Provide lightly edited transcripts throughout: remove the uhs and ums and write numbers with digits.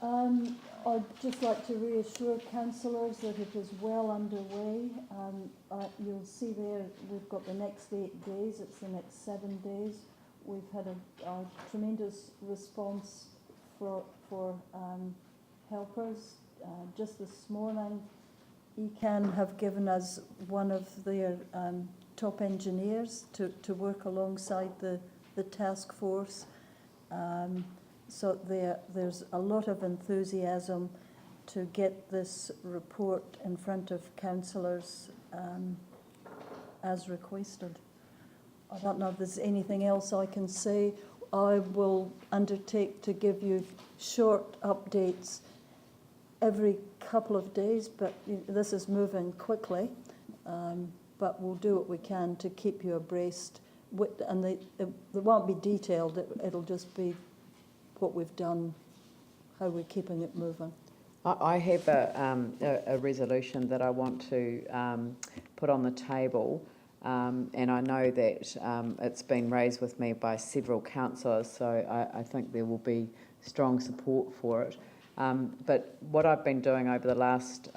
I'd just like to reassure councillors that it is well underway. You'll see there we've got the next 8 days, it's the next 7 days. We've had a tremendous response for helpers. Just this morning, ECAN have given us one of their top engineers to work alongside the task force. So there's a lot of enthusiasm to get this report in front of councillors as requested. I don't know if there's anything else I can say. I will undertake to give you short updates every couple of days, but this is moving quickly. But we'll do what we can to keep you abreast. And they won't be detailed, it'll just be what we've done, how we're keeping it moving. I have a resolution that I want to put on the table, and I know that it's been raised with me by several councillors, so I think there will be strong support for it. But what I've been doing over the last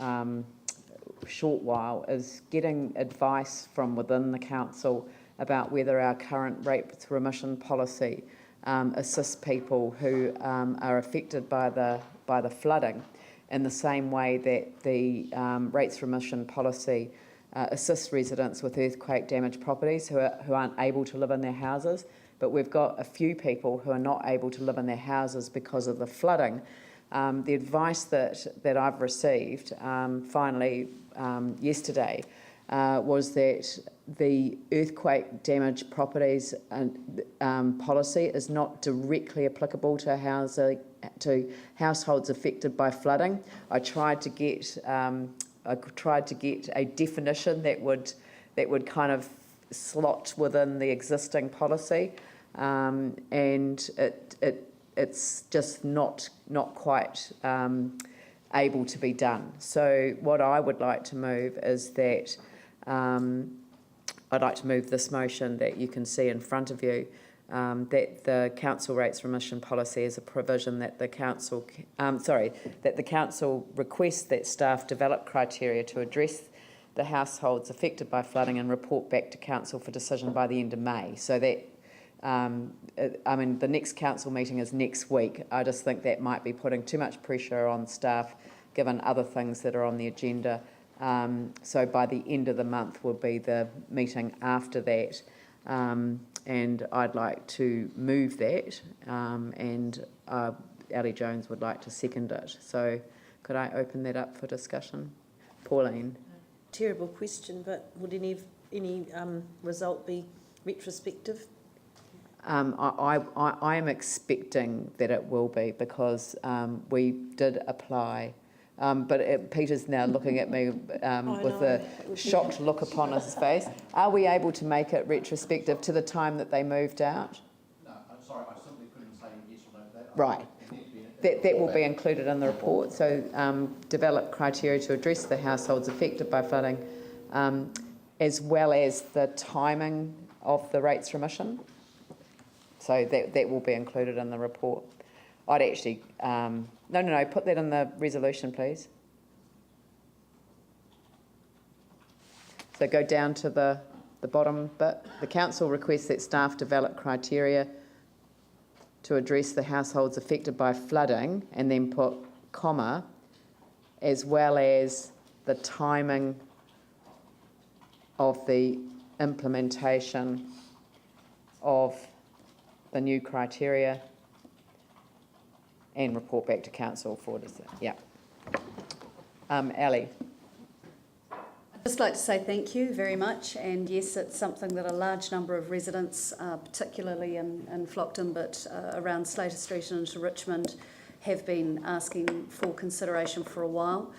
short while is getting advice from within the council about whether our current rates remission policy assists people who are affected by the flooding in the same way that the rates remission policy assists residents with earthquake damaged properties who aren't able to live in their houses. But we've got a few people who are not able to live in their houses because of the flooding. The advice that I've received finally yesterday was that the earthquake damaged properties policy is not directly applicable to households affected by flooding. I tried to get a definition that would kind of slot within the existing policy, and it's just not quite able to be done. So what I would like to move is that I'd like to move this motion that you can see in front of you, that the council rates remission policy is a provision that the council, that the council requests that staff develop criteria to address the households affected by flooding and report back to council for decision by the end of May. So that, I mean, the next council meeting is next week. I just think that might be putting too much pressure on staff, given other things that are on the agenda. So by the end of the month will be the meeting after that, and I'd like to move that, and Ali Jones would like to second it. So could I open that up for discussion? Pauline. Terrible question, but would any result be retrospective? I am expecting that it will be, because we did apply. But Peter's now looking at me with a shocked look upon his face. Are we able to make it retrospective to the time that they moved out? No, I'm sorry, I simply couldn't say yes or no to that. Right. That will be included in the report. So develop criteria to address the households affected by flooding, as well as the timing of the rates remission. So that will be included in the report. I'd actually, no, put that in the resolution, please. So go down to the bottom bit. The council requests that staff develop criteria to address the households affected by flooding, and then put comma, as well as the timing of the implementation of the new criteria, and report back to council for decision. Yeah. Ali. I'd just like to say thank you very much, and yes, it's something that a large number of residents, particularly in Flockton, but around Slater Street and into Richmond, have been asking for consideration for a while.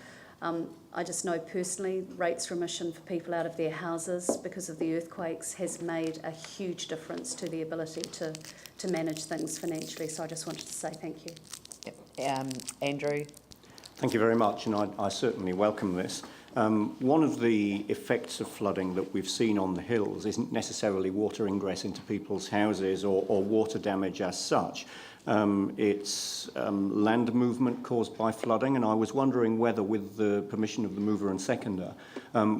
I just know personally rates remission for people out of their houses because of the earthquakes has made a huge difference to the ability to manage things financially, so I just wanted to say thank you. Andrew. Thank you very much, and I certainly welcome this. One of the effects of flooding that we've seen on the hills isn't necessarily water ingress into people's houses or water damage as such, It's land movement caused by flooding, and I was wondering whether, with the permission of the mover and seconder,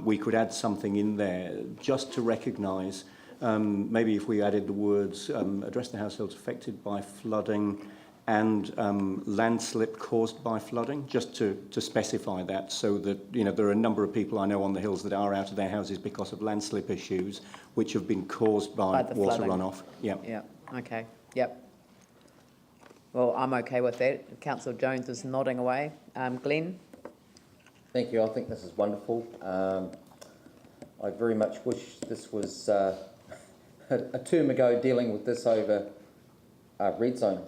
we could add something in there just to recognise, maybe if we added the words address the households affected by flooding and landslip caused by flooding, just to specify that, so that, you know, there are a number of people I know on the hills that are out of their houses because of landslip issues, which have been caused by water flooding. runoff. Yeah. Yeah, okay, yep. Well, I'm okay with that. Councillor Jones is nodding away. Glenn? Thank you. I think this is wonderful. I very much wish this was a term ago dealing with this over red zone,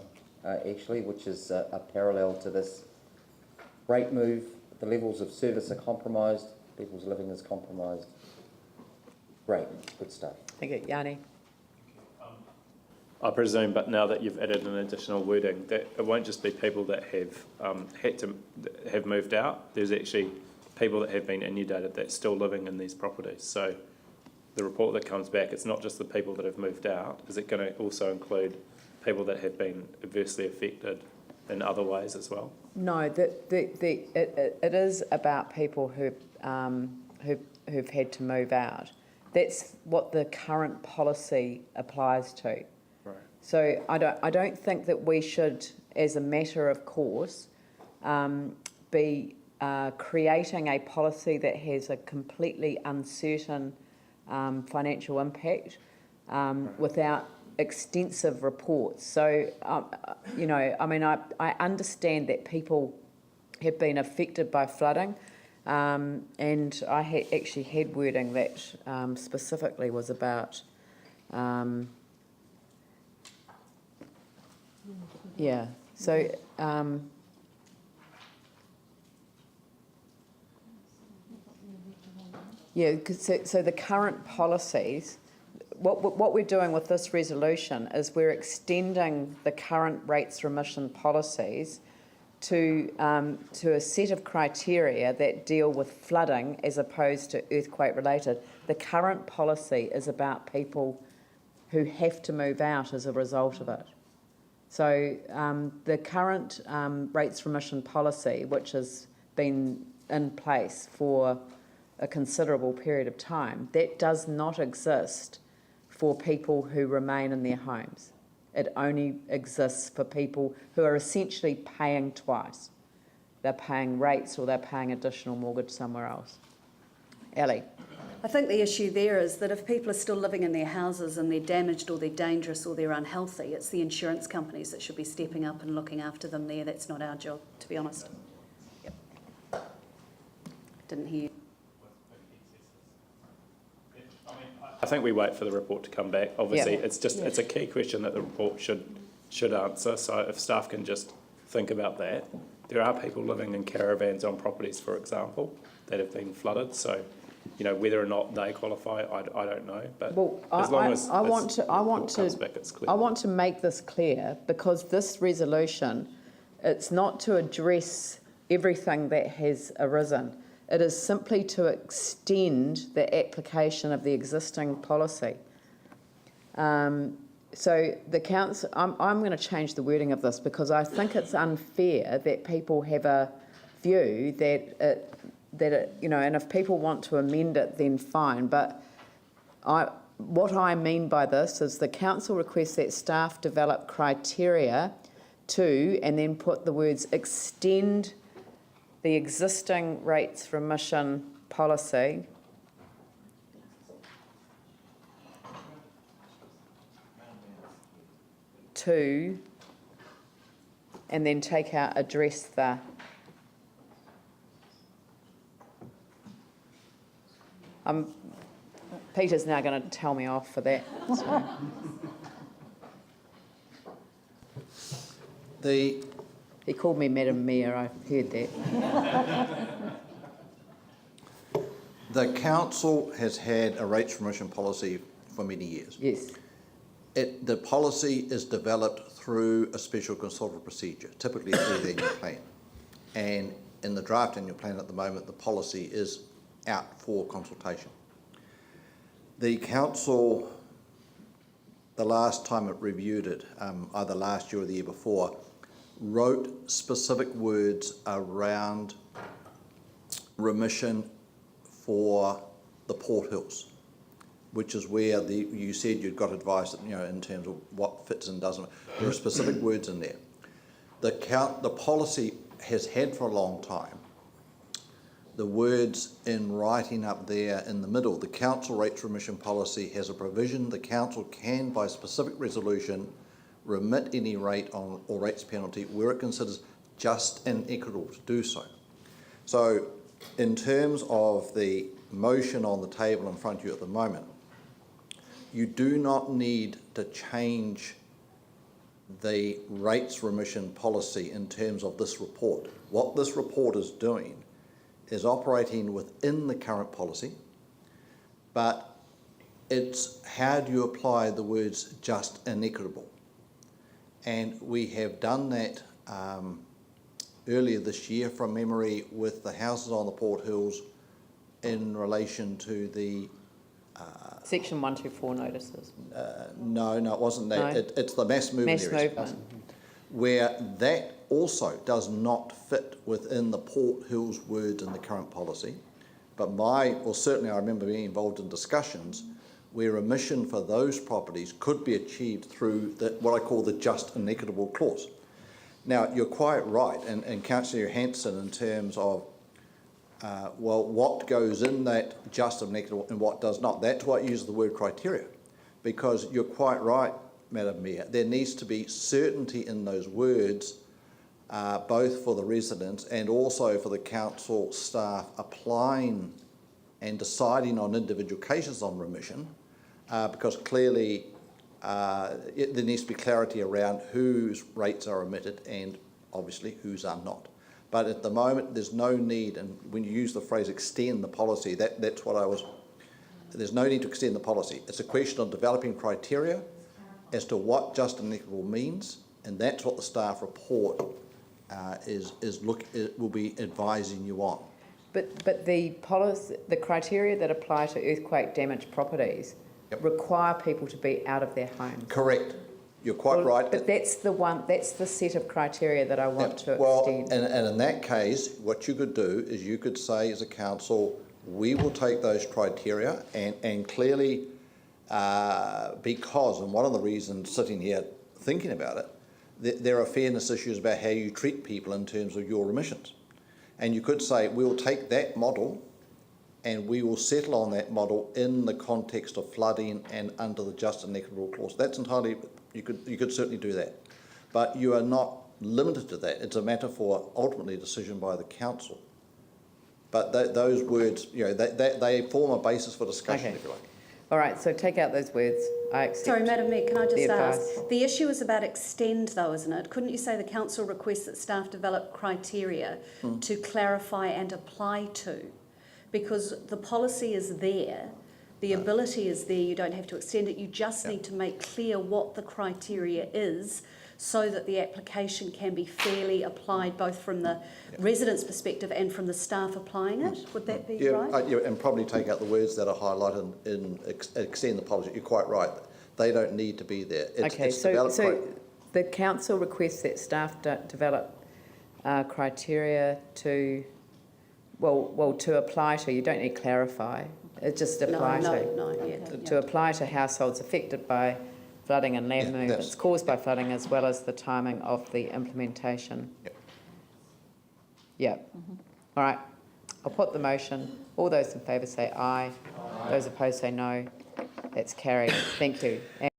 actually, which is a parallel to this rate move. The levels of service are compromised, people's living is compromised. Great, good stuff. Thank you. Yanni? I presume, but now that you've added an additional wording, that it won't just be people that have have moved out. There's actually people that have been inundated that's still living in these properties. So the report that comes back, it's not just the people that have moved out. Is it going to also include people that have been adversely affected in other ways as well? No, it is about people who've had to move out. That's what the current policy applies to. Right. So I don't think that we should, as a matter of course, be creating a policy that has a completely uncertain financial impact without extensive reports. So, you know, I mean, I understand that people have been affected by flooding, and I actually had wording that specifically was about, yeah, so, yeah, so the current policies, what we're doing with this resolution is we're extending the current rates remission policies to a set of criteria that deal with flooding as opposed to earthquake related. The current policy is about people who have to move out as a result of it. So the current rates remission policy, which has been in place for a considerable period of time, that does not exist for people who remain in their homes. It only exists for people who are essentially paying twice. They're paying rates or they're paying additional mortgage somewhere else. Ellie? I think the issue there is that if people are still living in their houses and they're damaged or they're dangerous or they're unhealthy, it's the insurance companies that should be stepping up and looking after them there. That's not our job, to be honest. Yep. Didn't hear you. I think we wait for the report to come back. Obviously, Yeah. it's a key question that the report should answer. So if staff can just think about that. There are people living in caravans on properties, for example, that have been flooded. So, you know, whether or not they qualify, I don't know. But well, as long as I want to back, it's clear. I want to make this clear because this resolution, it's not to address everything that has arisen. It is simply to extend the application of the existing policy. So the council, I'm going to change the wording of this because I think it's unfair that people have a view that you know, and if people want to amend it, then fine. But what I mean by this is the council requests that staff develop criteria to, and then put the words extend the existing rates remission policy to, and then take out address the. Peter's now going to tell me off for that. So. He called me Madam Mayor, I heard that. The council has had a rates remission policy for many years. Yes. The policy is developed through a special consultative procedure, typically through the annual plan. And in the draft annual plan at the moment, the policy is out for consultation. The council the last time it reviewed it, either last year or the year before, wrote specific words around remission for the Port Hills, which is where you said you'd got advice, in terms of what fits and doesn't. There are specific words in there. The policy has had for a long time the words in writing up there in the middle. The council rates remission policy has a provision the council can, by specific resolution, remit any rate or rates penalty where it considers just and equitable to do so. So in terms of the motion on the table in front of you at the moment, you do not need to change the rates remission policy in terms of this report. What this report is doing is operating within the current policy, but it's how do you apply the words just and equitable. And we have done that earlier this year from memory with the houses on the Port Hills in relation to the Section 124 notices. No, it wasn't that. No. It's the mass movement Mass areas, movement. where that also does not fit within the Port Hills words in the current policy. But certainly I remember being involved in discussions where remission for those properties could be achieved through what I call the just and equitable clause. Now, you're quite right, and Councillor Hanson, in terms of what goes in that just and equitable and what does not. That's why I use the word criteria, because you're quite right, Madam Mayor. There needs to be certainty in those words, both for the residents and also for the council staff applying and deciding on individual cases on remission, because clearly there needs to be clarity around whose rates are remitted and obviously whose are not. But at the moment, there's no need, and when you use the phrase extend the policy, that's what there's no need to extend the policy. It's a question of developing criteria as to what just and equitable means, and that's what the staff report will be advising you on. But the policy, the criteria that apply to earthquake damaged properties require people to be out of their homes. Correct. You're quite right. But that's the set of criteria that I want to extend. And in that case, what you could do is you could say as a council, we will take those criteria and clearly, because, and one of the reasons sitting here thinking about it, there are fairness issues about how you treat people in terms of your remissions. And you could say, we'll take that model and we will settle on that model in the context of flooding and under the just and equitable clause. That's entirely, you could certainly do that. But you are not limited to that. It's a matter for ultimately a decision by the council. But those words, they form a basis for discussion, if you like. All right, so take out those words. I accept. Sorry, Madam Mayor, can I just ask? advice. The issue is about extend, though, isn't it? Couldn't you say the council requests that staff develop criteria to clarify and apply to? Because the policy is there, the ability is there, you don't have to extend it, you just need to make clear what the criteria is so that the application can be fairly applied both from the resident's perspective and from the staff applying it. Would that be right? And probably take out the words that are highlighted in extend the policy. You're quite right. They don't need to be there. So the council requests that staff develop criteria to apply to. You don't need clarify. It just apply to apply to households affected by flooding and land movements caused by flooding, as well as the timing of the implementation. All right. I'll put the motion. All those in favour say aye. Those opposed say no. That's carried. Thank you.